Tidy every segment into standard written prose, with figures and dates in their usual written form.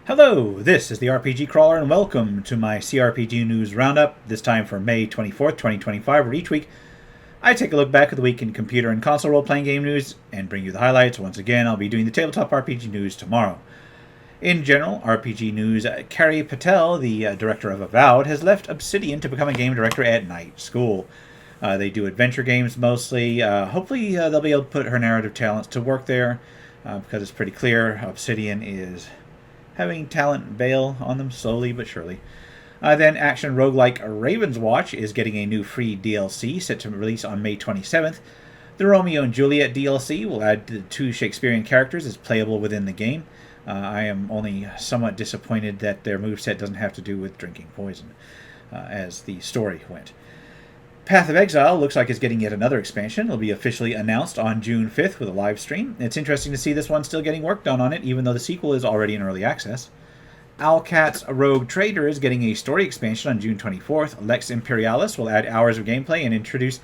Hello, this is the RPG Crawler, and welcome to my CRPG News Roundup, this time for May 24th, 2025, where each week I take a look back at the week in computer and console role-playing game news and bring you the highlights. Once again, I'll be doing the tabletop RPG news tomorrow. In general, RPG news, Carrie Patel, the director of Avowed, has left Obsidian to become a game director at Night School. They do adventure games mostly. Hopefully they'll be able to put her narrative talents to work there, because it's pretty clear Obsidian is having talent bail on them slowly but surely. Then action roguelike Raven's Watch is getting a new free DLC set to release on May 27th. The Romeo and Juliet DLC will add the two Shakespearean characters as playable within the game. I am only somewhat disappointed that their moveset doesn't have to do with drinking poison, as the story went. Path of Exile looks like it's getting yet another expansion. It'll be officially announced on June 5th with a live stream. It's interesting to see this one still getting work done on it, even though the sequel is already in early access. Owlcat's Rogue Trader is getting a story expansion on June 24th. Lex Imperialis will add hours of gameplay and introduce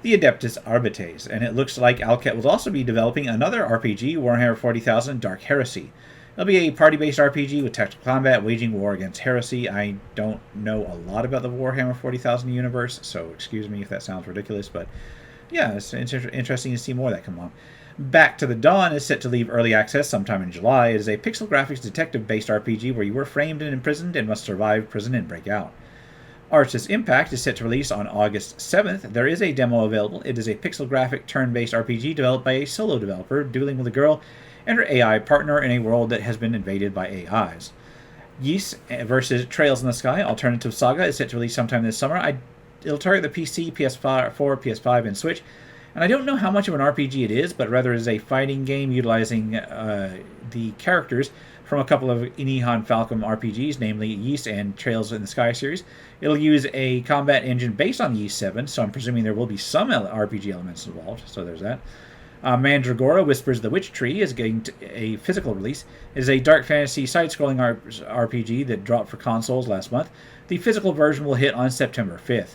the Adeptus Arbites. And it looks like Owlcat will also be developing another RPG, Warhammer 40,000 Dark Heresy. It'll be a party-based RPG with tactical combat, waging war against heresy. I don't know a lot about the Warhammer 40,000 universe, so excuse me if that sounds ridiculous, but yeah, it's interesting to see more of that come on. Back to the Dawn is set to leave early access sometime in July. It is a pixel graphics detective-based RPG where you were framed and imprisoned and must survive prison and break out. Arches Impact is set to release on August 7th. There is a demo available. It is a pixel graphic turn-based RPG developed by a solo developer dueling with a girl and her AI partner in a world that has been invaded by AIs. Ys versus Trails in the Sky Alternative Saga is set to release sometime this summer. It'll target the PC, PS4, PS5, and Switch. And I don't know how much of an RPG it is, but rather it is a fighting game utilizing the characters from a couple of Inihan Falcom RPGs, namely Ys and Trails in the Sky series. It'll use a combat engine based on Ys 7, so I'm presuming there will be some RPG elements involved, so there's that. Mandragora Whispers the Witch Tree is getting a physical release. It is a dark fantasy side-scrolling RPG that dropped for consoles last month. The physical version will hit on September 5th.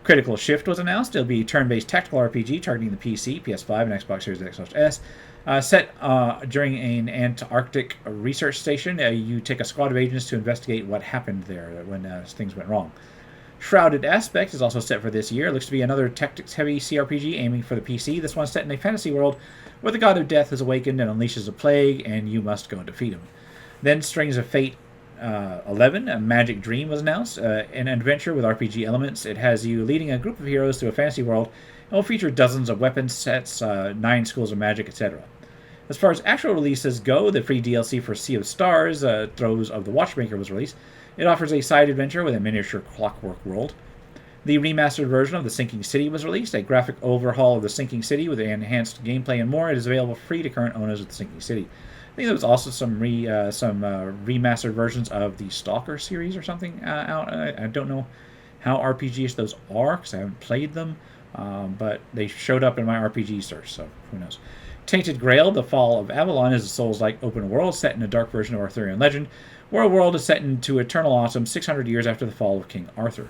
Critical Shift was announced. It'll be a turn-based tactical RPG targeting the PC, PS5, and Xbox Series X/S. Set during an Antarctic research station, you take a squad of agents to investigate what happened there when things went wrong. Shrouded Aspect is also set for this year. It looks to be another tactics-heavy CRPG aiming for the PC. This one's set in a fantasy world where the god of death has awakened and unleashes a plague, and you must go and defeat him. Then Strings of Fate 11, A Magic Dream, was announced. An adventure with RPG elements. It has you leading a group of heroes through a fantasy world and will feature dozens of weapon sets, 9 schools of magic, etc. As far as actual releases go, the free DLC for Sea of Stars, Throes of the Watchmaker, was released. It offers a side adventure with a miniature clockwork world. The remastered version of The Sinking City was released, a graphic overhaul of The Sinking City with enhanced gameplay and more. It is available free to current owners of The Sinking City. I think there was also some remastered versions of the Stalker series or something out. I don't know how RPGs those are because I haven't played them, but they showed up in my RPG search, so who knows. Tainted Grail, The Fall of Avalon, is a Souls-like open world set in a dark version of Arthurian legend, where a world is set into eternal autumn 600 years after the fall of King Arthur.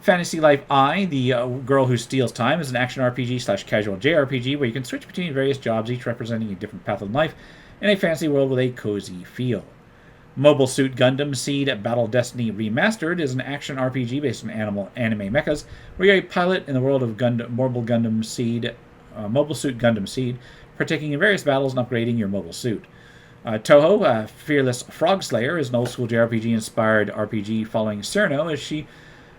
Fantasy Life I, The Girl Who Steals Time, is an action RPG/casual JRPG where you can switch between various jobs, each representing a different path in life, in a fantasy world with a cozy feel. Mobile Suit Gundam Seed Battle Destiny Remastered is an action RPG based on anime mechas, where you're a pilot in the world of Mobile Suit Gundam Seed, partaking in various battles and upgrading your mobile suit. Toho, Fearless Frog Slayer, is an old-school JRPG-inspired RPG following Cyrano as she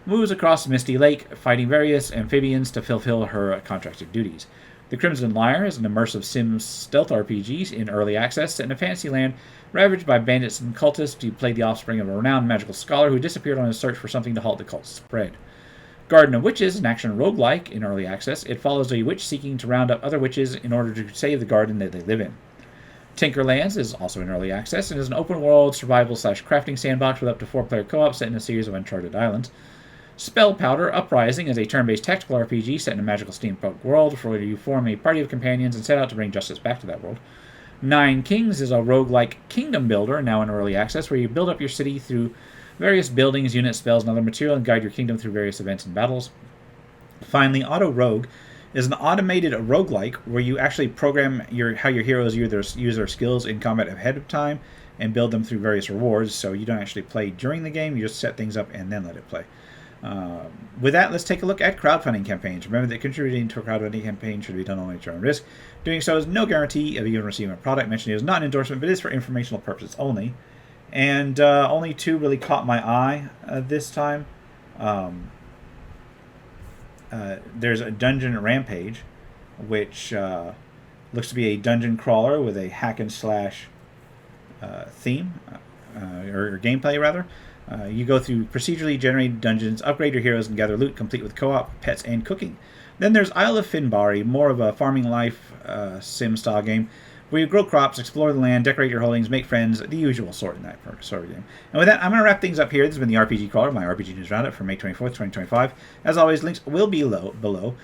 moves across Misty Lake, fighting various amphibians to fulfill her contracted duties. The Crimson Lyre is an immersive sim stealth RPG in early access set in a fantasy land ravaged by bandits and cultists. You play the offspring of a renowned magical scholar who disappeared on his search for something to halt the cult's spread. Garden of Witches, an action roguelike in early access. It follows a witch seeking to round up other witches in order to save the garden that they live in. Tinkerlands is also in early access and is an open-world survival/crafting sandbox with up to 4-player co-op set in a series of uncharted islands. Spell Powder Uprising is a turn-based tactical RPG set in a magical steampunk world where you form a party of companions and set out to bring justice back to that world. Nine Kings is a roguelike kingdom builder, now in early access, where you build up your city through various buildings, units, spells, and other material, and guide your kingdom through various events and battles. Finally, Auto Rogue is an automated roguelike where you actually program how your heroes use their skills in combat ahead of time, and build them through various rewards, so you don't actually play during the game, you just set things up and then let it play. With that, let's take a look at crowdfunding campaigns. Remember that contributing to a crowdfunding campaign should be done only at your own risk. Doing so is no guarantee of even receiving a product. Mentioned here is not an endorsement, but is for informational purposes only. And only two really caught my eye this time. There's a Dungeon Rampage, which looks to be a dungeon crawler with a hack and slash theme, or gameplay rather. You go through procedurally generated dungeons, upgrade your heroes, and gather loot, complete with co-op, pets, and cooking. Then there's Isle of Finbari, more of a farming life sim-style game, where you grow crops, explore the land, decorate your holdings, make friends, the usual sort of game. And with that, I'm going to wrap things up here. This has been the RPG Crawler, my RPG News Roundup for May 24th, 2025. As always, links will be below.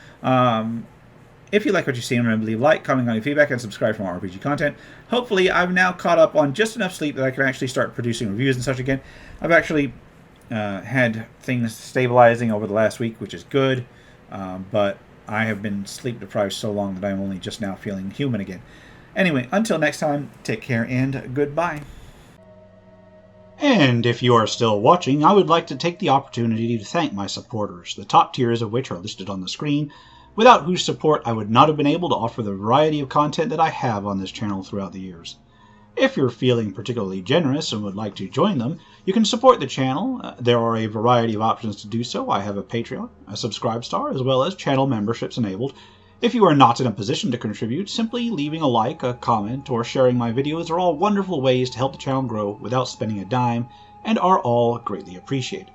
If you like what you see, remember to leave a like, comment on your feedback, and subscribe for more RPG content. Hopefully, I've now caught up on just enough sleep that I can actually start producing reviews and such again. I've actually had things stabilizing over the last week, which is good, but I have been sleep deprived so long that I'm only just now feeling human again. Anyway, until next time, take care and goodbye. And if you are still watching, I would like to take the opportunity to thank my supporters, the top tiers of which are listed on the screen, without whose support I would not have been able to offer the variety of content that I have on this channel throughout the years. If you're feeling particularly generous and would like to join them, you can support the channel. There are a variety of options to do so. I have a Patreon, a Subscribe Star, as well as channel memberships enabled. If you are not in a position to contribute, simply leaving a like, a comment, or sharing my videos are all wonderful ways to help the channel grow without spending a dime, and are all greatly appreciated.